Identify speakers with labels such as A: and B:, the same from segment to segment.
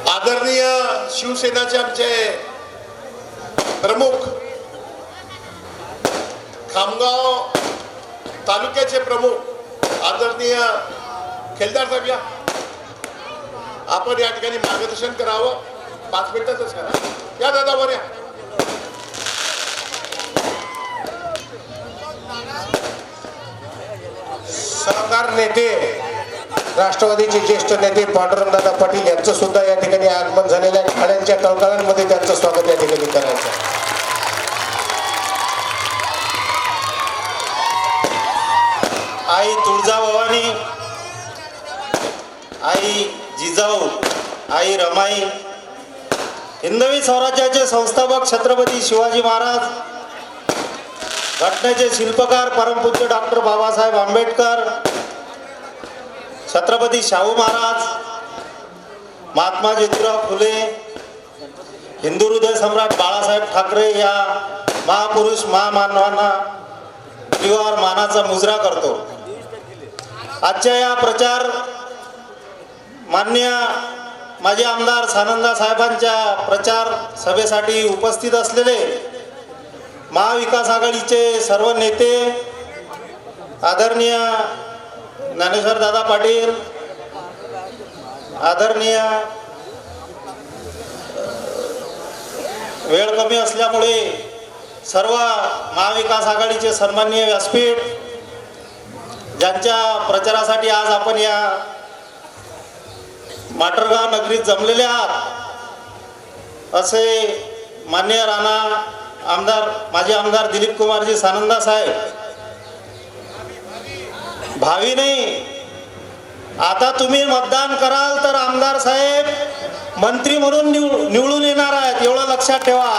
A: आदरणीय शिवसेनाचे आमचे प्रमुख, खामगाव तालुक्याचे प्रमुख आदरणीय खेलदार साहेब, आपण या ठिकाणी मार्गदर्शन करावं. 5 मिनिटातच करा. या दादा वर या.
B: सहकार नेते राष्ट्रवादीचे ज्येष्ठ नेते पांडुरंगदादा पाटील यांचं सुद्धा या ठिकाणी आगमन झालेल्या टाळ्यांच्या कळकळांमध्ये त्यांचं स्वागत या ठिकाणी करायचं.
C: आई तुळजाभवानी, आई जिजाऊ, आई रमाई, हिंदवी स्वराज्याचे संस्थापक छत्रपती शिवाजी महाराज, घटनेचे शिल्पकार परमपूज्य डॉक्टर बाबासाहेब आंबेडकर, छत्रपती शाहू महाराज, महात्मा ज्योतिराव फुले, हिंदू हृदय सम्राट बाळासाहेब ठाकरे या महापुरुष महामानवांना जीवावर मानाचा मुजरा करतो. आजच्या या प्रचार माननीय माजी आमदार सानंदा साहेबांच्या प्रचार सभेसाठी उपस्थित असलेले महाविकास आघाडीचे सर्व नेते, आदरणीय ज्ञानेश्वर दादा पाटील, आदरणीय वेळ कमी असल्यामुळे सर्व महाविकास आघाडीचे सन्माननीय व्यासपीठ, ज्यांच्या प्रचारासाठी आज आपण या माटरगाव नगरीत जमलेले आहात, असे माननीय राणा आमदार, माजी आमदार दिलीप कुमारजी सानंदा साहेब, भावी नाही, आता तुम्ही मतदान कराल तर आमदार साहेब मंत्री म्हणून निवडून येणार आहेत, एवढं लक्षात ठेवा.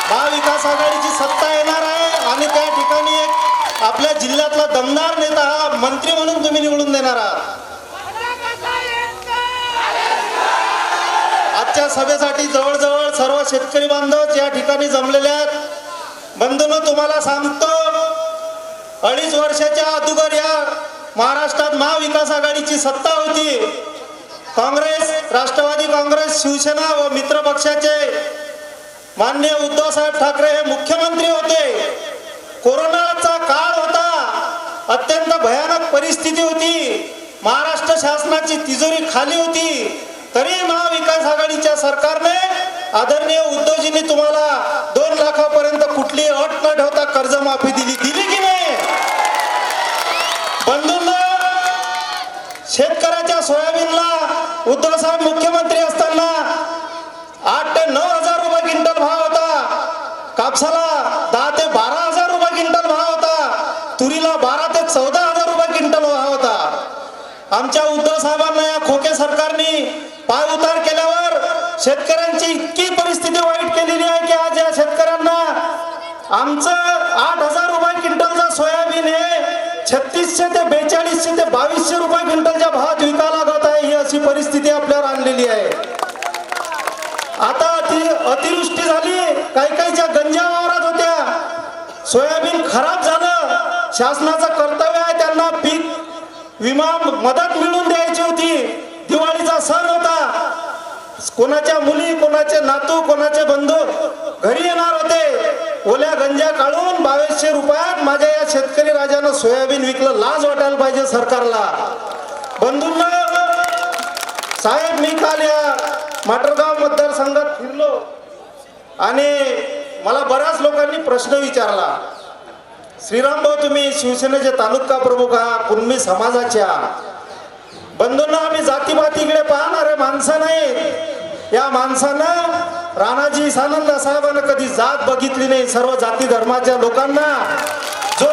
C: महाविकास आघाडीची सत्ता येणार आहे आणि त्या ठिकाणी एक आपल्या जिल्ह्यातला दमदार नेता हा मंत्री म्हणून तुम्ही निवडून देणार आहात. आजच्या सभेसाठी जवळजवळ सर्व शेतकरी बांधव या ठिकाणी जमलेले आहेत. बंधूंनो, तुम्हाला सांगतो, 2.5 वर्षाच्या अगोदर या महाराष्ट्रात महाविकास आघाडीची सत्ता होती. काँग्रेस, राष्ट्रवादी काँग्रेस, शिवसेना व मित्र पक्षाचे माननीय उद्धव साहेब ठाकरे हे मुख्यमंत्री होते. कोरोनाचा काळ होता, अत्यंत भयानक परिस्थिती होती, महाराष्ट्र शासनाची तिजोरी खाली होती, तरी महाविकास आघाडीच्या सरकारने आदरणीय उद्धवजींनी तुम्हाला 2 लाखापर्यंत कुठलीही अट न ठेवता कर्जमाफी दिली की नाही? बंधूंनो, शेतकऱ्याच्या सोयाबीनला उद्धव साहेब मुख्यमंत्री असताना 8 ते 9 हजार रुपये क्विंटल भाव होता, कापसाला 10 ते 12 हजार रुपये क्विंटल भाव होता, तुरीला 12 ते 14 हजार रुपये क्विंटल भाव होता. आमच्या उद्धव साहेबांना या खोके सरकारने पाय उतार केल्यावर शेतकऱ्यांची इतकी परिस्थिती वाईट केलेली आहे की आज या शेतकऱ्यांना आमचं 8,000 रुपये क्विंटलचं सोयाबीन हे 3600 ते 4200 ते 2200 रुपये क्विंटलच्या भावात विकायला लागत आहे. ही अशी परिस्थिती आपल्यावर आणलेली आहे. आता अतिवृष्टी झाली, काहीच्या गंजा वावरात होत्या, सोयाबीन खराब झालं, शासनाचं कर्तव्य आहे त्यांना पीक विमा मदत मिळवून द्यायची होती. दिवाळीचा सण होता, कोणाच्या मुली, कोणाचे नातू, कोणाचे बंधू घरी येणार होते. ओल्या गंजा काढून 2200 रुपयात माझ्या या शेतकरी राजानं सोयाबीन विकलं. लाज वाटायला पाहिजे सरकारला. बंधूंना साहेब, मी काल या माटरगाव मतदारसंघात फिरलो आणि मला बऱ्याच लोकांनी प्रश्न विचारला, श्रीराम भाऊ, तुम्ही शिवसेनेचे तालुका प्रमुख आहात, कुणबी समाजाच्या. बंधूंना, आम्ही जातीपातीकडे पाहणारे माणसं नाही. या माणसानं, राणाजी सानंदा साहेबांना कधी जात बघितली नाही. सर्व जाती धर्माच्या लोकांना जो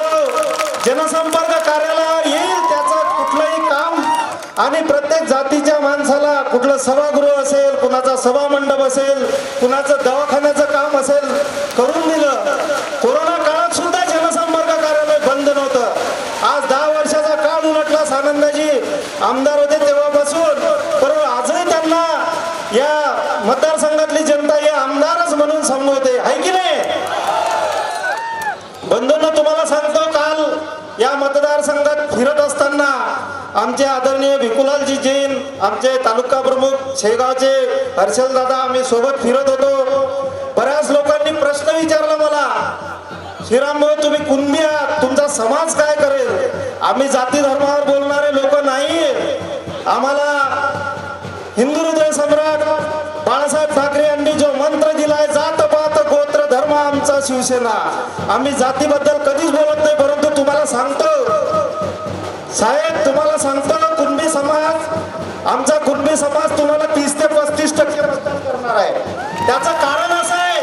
C: जनसंपर्क कार्यालयावर येईल त्याचं कुठलंही काम आणि प्रत्येक जातीच्या माणसाला कुठलं सभागृह असेल, कुणाचा सभा मंडप असेल, कुणाचं दवाखान्याचं काम असेल, करून दिलं. कोरोना काळात सुद्धा जनसंपर्क कार्यालय बंद नव्हतं. आज 10 वर्षाचा काळ उलटला, सानंदाजी आमदार होते तेव्हापासून, परंतु आजही त्यांना या मतदारसंघातली जनता हे आमदारच म्हणून संबोधते, आहे की नाही? बंधूंनो, तुम्हाला सांगतो, काल या मतदारसंघात फिरत असताना आमचे आदरणीय भिकुलालजी जैन, आमचे तालुका प्रमुख शेगावचे हर्षल दादा, आम्ही सोबत फिरत होतो. बऱ्याच लोकांनी प्रश्न विचारला मला, श्रीराम भाऊ तुम्ही कुणबी आहात, तुमचा समाज काय करेल? आम्ही जाती धर्मावर बोलणारे लोक नाही. आम्हाला हिंदू हृदय सम्राट बाळासाहेब ठाकरे यांनी जो मंत्र दिलाय, जात पात गोत्र धर्म आमचा शिवसेना. आम्ही जातीबद्दल कधीच बोलत नाही. परंतु तुम्हाला सांगतो साहेब, तुम्हाला सांगतो कुणबी समाज, आमचा कुणबी समाज तुम्हाला 30 ते 35% मतदान करणार आहे. त्याचं कारण असं आहे,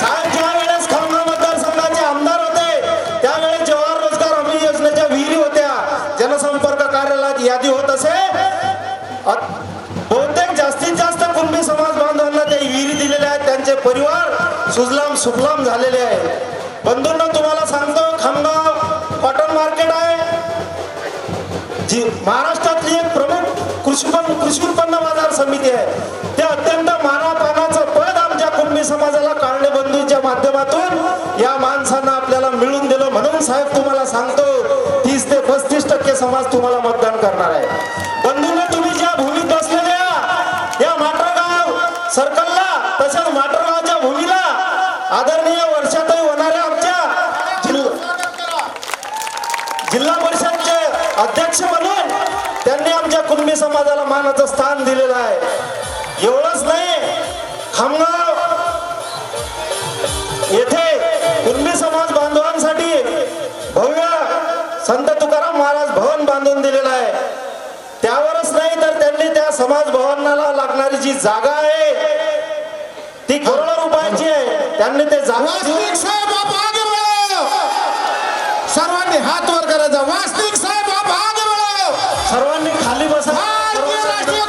C: साहेब ज्या वेळेस खामगाव मतदारसंघाचे आमदार होते त्यावेळेस जवाहर रोजगार हमी योजनेच्या विहिरी होत्या, जनसंपर्क कार्यालयात यादी होत असे. बहुतेक जास्तीत जास्त कुणबी समाज बांधवांना त्या विहिरी दिलेल्या आहेत, त्यांचे परिवार सुजलाम सुफलाम झालेले आहेत. बंधूंना तुम्हाला सांगतो, खामगाव कॉटन मार्केट आहे जी महाराष्ट्रातली एक प्रमुख कृषी उत्पन्न बाजार समिती आहे. ते अत्यंत मानापानाचं पद आमच्या कुणबी समाजाला काळणे बंधूंच्या माध्यमातून या माणसांना आपल्याला मिळून दिलं. म्हणून साहेब तुम्हाला सांगतो 30 ते 35% समाज तुम्हाला मतदान करणार आहे. बंधूंना तुम्ही ज्या भूमीत बसलेल्या या माटरगाव सर्कलला, तशाच माटरगावच्या भूमीला आदरणीय वर्षातही होणाऱ्या आमच्या जिल्हा परिषदचे अध्यक्ष म्हणून त्यांनी आमच्या कुणबी समाजाला मानाचं स्थान दिलेलं आहे. एवढंच नाही, खामगाव येथे कुणबी समाज बांधवांसाठी भव्य संत तुकाराम महाराज भवन बांधून दिलेलं आहे. त्यावरच नाही तर त्यांनी त्या समाज भवनाला लागणारी जी जागा आहे ती करोडो रुपयाची आहे. त्यांनी ते जागा
B: वास्तविक साहेब आप आगे बढ़ो. सर्वांनी हात वर करायचा. वास्तविक साहेब आप आगे बढ़ो.
C: सर्वांनी खाली बसा.
B: भारतीय राष्ट्रीय